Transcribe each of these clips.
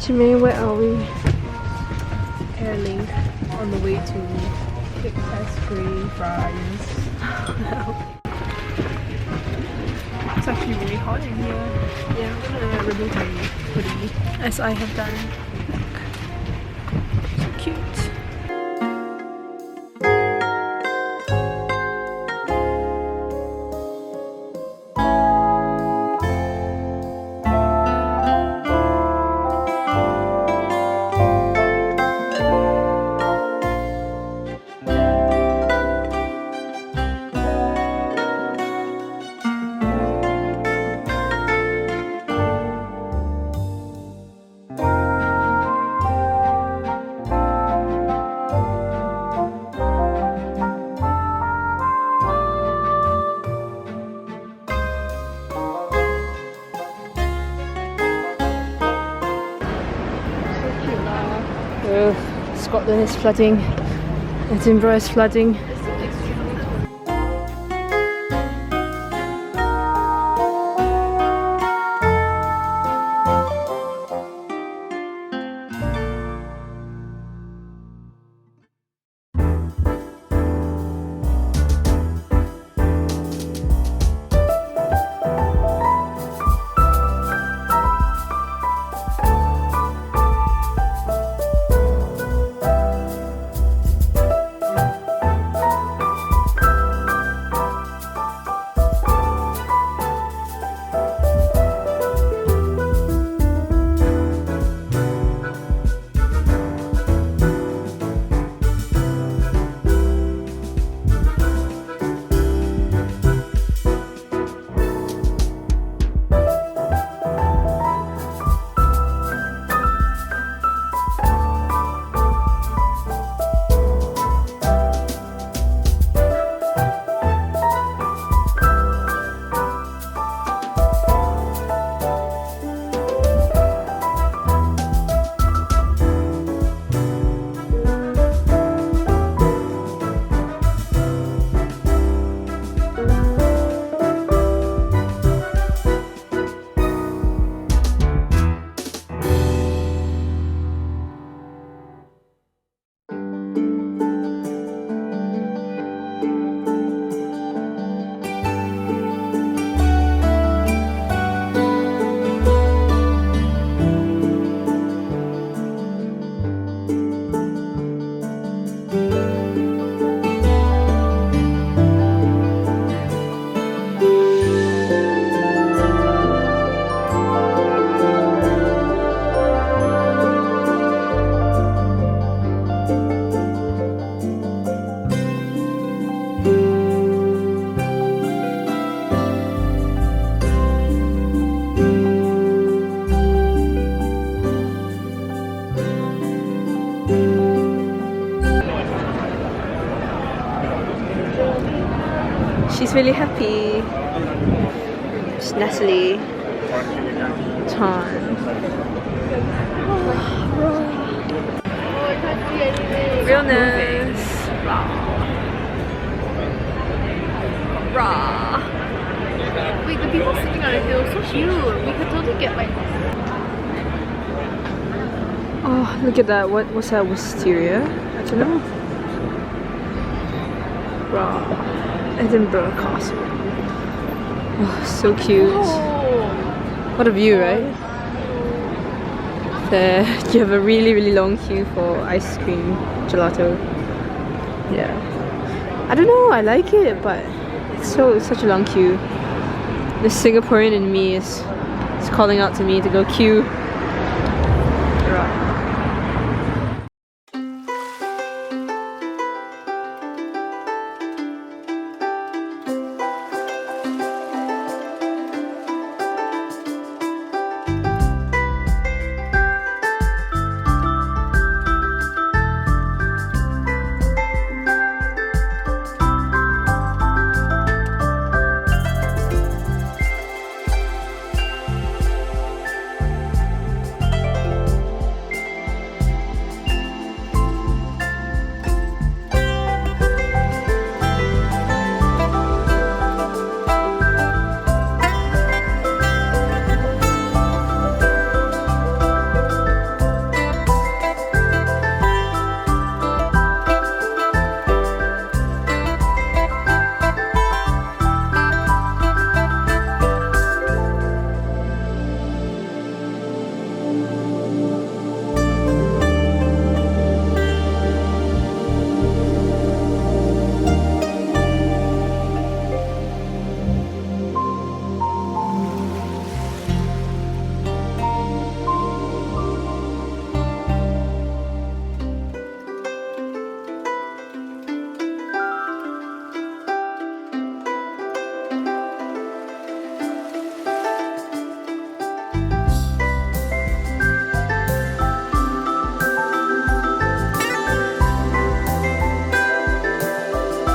Jimmy, where are we? Airlink on the way to Pixabay fries. It's actually really hot in here. Yeah, I'm gonna remove my hoodie as I have done. So cute. Scotland is flooding, Edinburgh is flooding. She's really happy. It's Natalie. Time. Realness. Raw. Wait, the people sitting on the hill, so cute. We could totally get like. Oh, look at that. What's that? Wisteria? I don't know. Wow. Edinburgh Castle. Oh, so cute. Oh. What a view, right? There, you have a really long queue for ice cream, gelato. Yeah. I don't know, I like it, but it's such a long queue. The Singaporean in me is calling out to me to go queue. Right.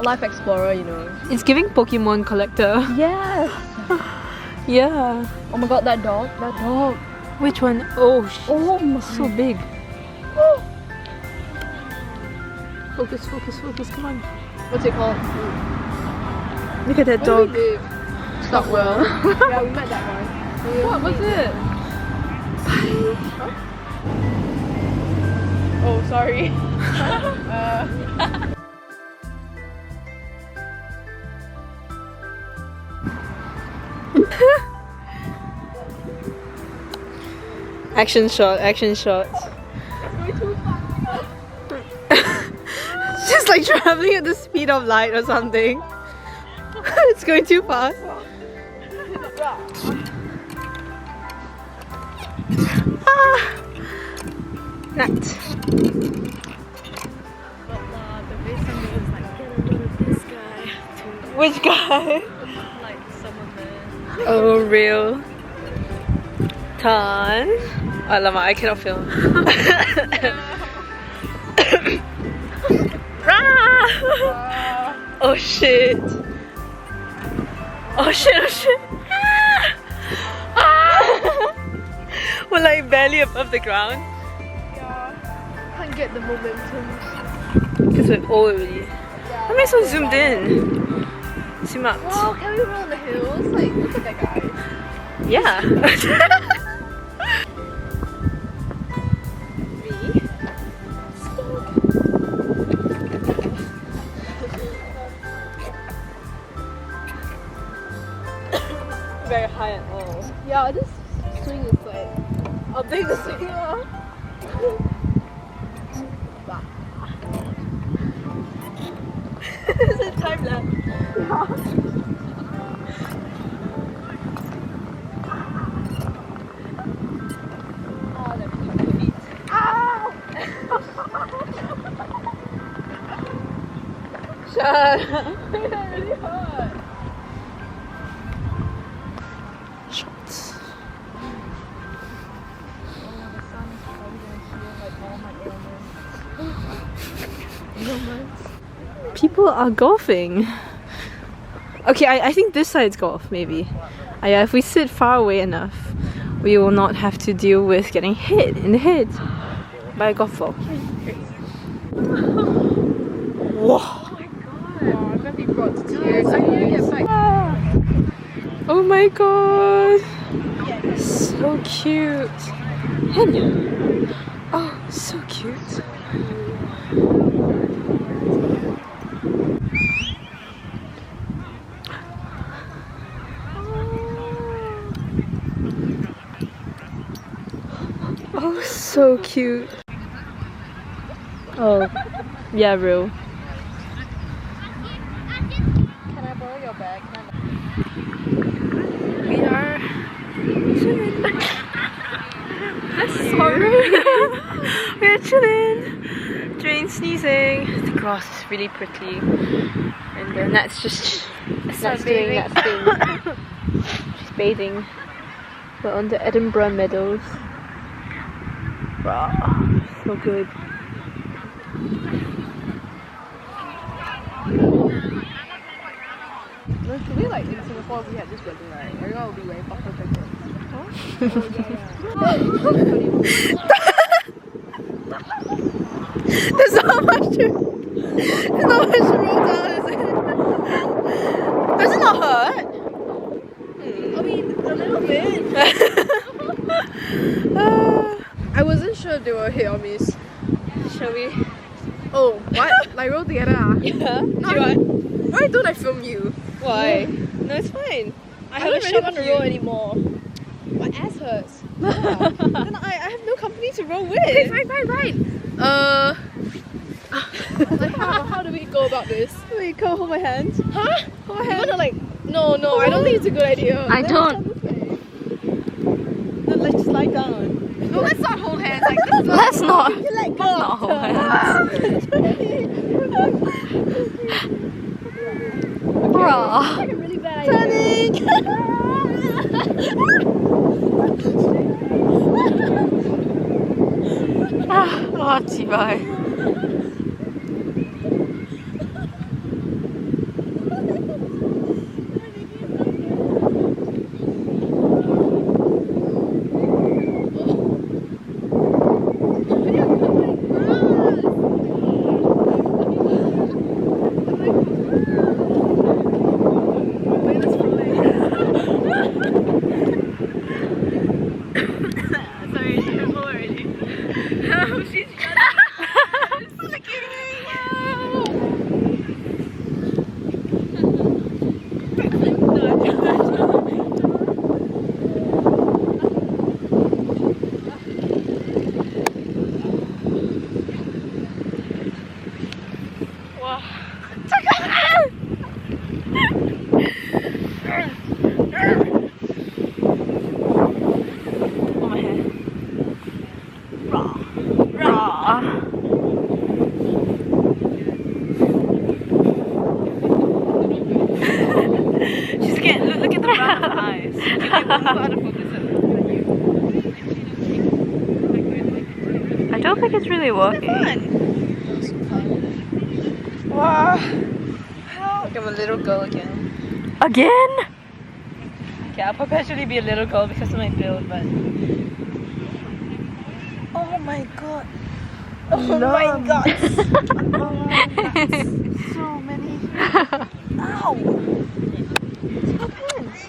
Life Explorer, you know. It's giving Pokemon collector. Yes. Yeah. Oh my god, that dog. That dog. Which one? Oh, Oh my. so big. Focus, come on. What's it called? Look at that dog. Stockwell. Yeah, we met that one. What was it? Oh, sorry. Action shots. Just like traveling at the speed of light or something. It's going too fast. Nut. The base of me was like, get a load of this guy. Which guy? Like someone there. Oh, real. Tan. Alamak, I cannot film. Oh shit. Oh shit. We're like barely above the ground. Yeah. Can't get the momentum. Because we're old already. How am I so zoomed in? Zoom out. Wow, can we roll the hills? Like, look at that guy. Yeah. Very high and all. Yeah, this swing is like How big the swing are? Is it time lapse? Oh, let me touch the feet. ow! Shut up. That really hurt. Shots. People are golfing. Okay, I think this side's golf, maybe. Yeah, if we sit far away enough, we will not have to deal with getting hit in the head by a golf ball. Whoa! Oh my god. I'm gonna be brought to tears. I need to get back. Oh my god! So cute! Henya! Oh, so cute! Oh, so cute! Oh, yeah, real. Can I borrow your bag? We are chilling. Sorry. We are chilling. Jane sneezing. The grass is really pretty. And then that's just that's doing that thing. She's bathing. We're on the Edinburgh Meadows. Wow, so good. Should we like in Singapore we had this wedding, right? Everyone will be wearing puffer jackets. There's not much to roll down, is it? Does it not hurt? I mean, a little bit. I wasn't sure if they were hit or miss. Shall we? Oh, what? Like roll together? Ah? Yeah. Why don't I film you? Why? No, it's fine. I don't really want to roll anymore. My ass hurts. Then I have no company to roll with. Okay, fine. Like how do we go about this? Wait, come hold my hand. Huh? Hold my You hand. wanna like no, I don't think it's a good idea. I don't. Then let's just lie down. No, let's not hold hands like this. Let's not. You let go. Let's not hold hands. Bruh. Like a really bad idea. Oh, Chibai. Look at the brown eyes. I don't think it's really working. Wow. Look, I'm a little girl again. Again? Okay, I'll perpetually be a little girl because of my build, but... Oh my god. Oh my god. Oh, that's so many. Ow. Stop hands.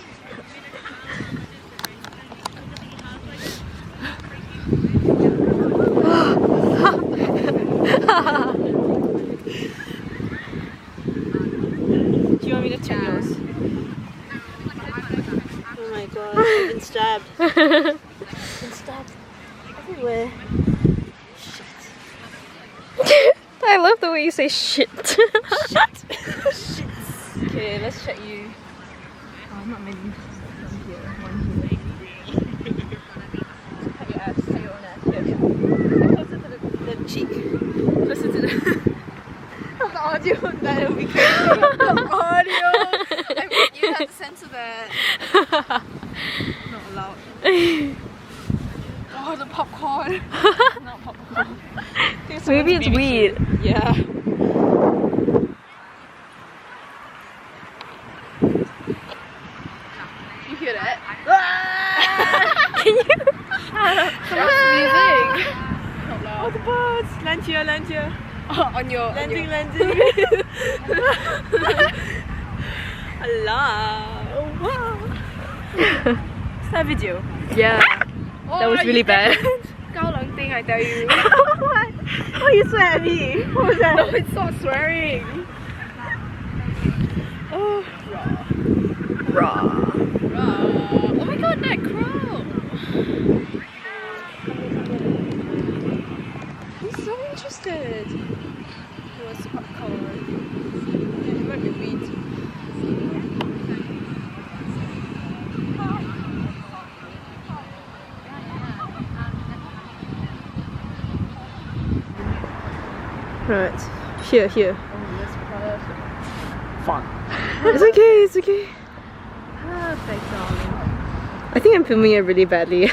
Do you want me to check yours? Oh my god, I've been stabbed. I've been stabbed everywhere. Shit. I love the way you say shit. Shit. Shit. Okay, let's check you. Oh, not many. One here. Have your ass, have your own ass. Here. Closer to the cheek. Closer to the audio. That would be crazy. The audio. I mean, you have to censor that. Not allowed. Oh, the popcorn. Not popcorn. Maybe it's weed. Yeah. You hear that? Can you shut up? That's music. Oh, the birds. Land here, land here. Oh, on your landing. Allah. Oh, wow. Is that video? Yeah. That was really bad. Gaolang thing, I tell you. What? Why you swear at me? What was that? No, it's not swearing. Oh, Raw. oh my god, that crow. I'm so interested. What's popcorn? Yeah, it might be wheat. Right. Here. Oh, that's perfect. Fun. It's okay, it's okay. Perfect, darling. I think I'm filming it really badly.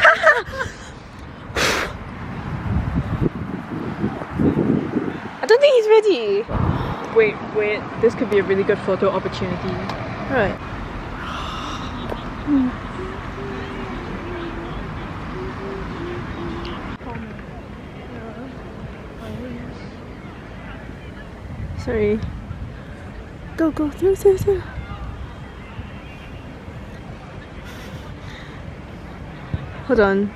I don't think he's ready. Wait. This could be a really good photo opportunity. Right. Sorry. Go, through. Hold on.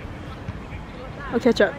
I'll catch up.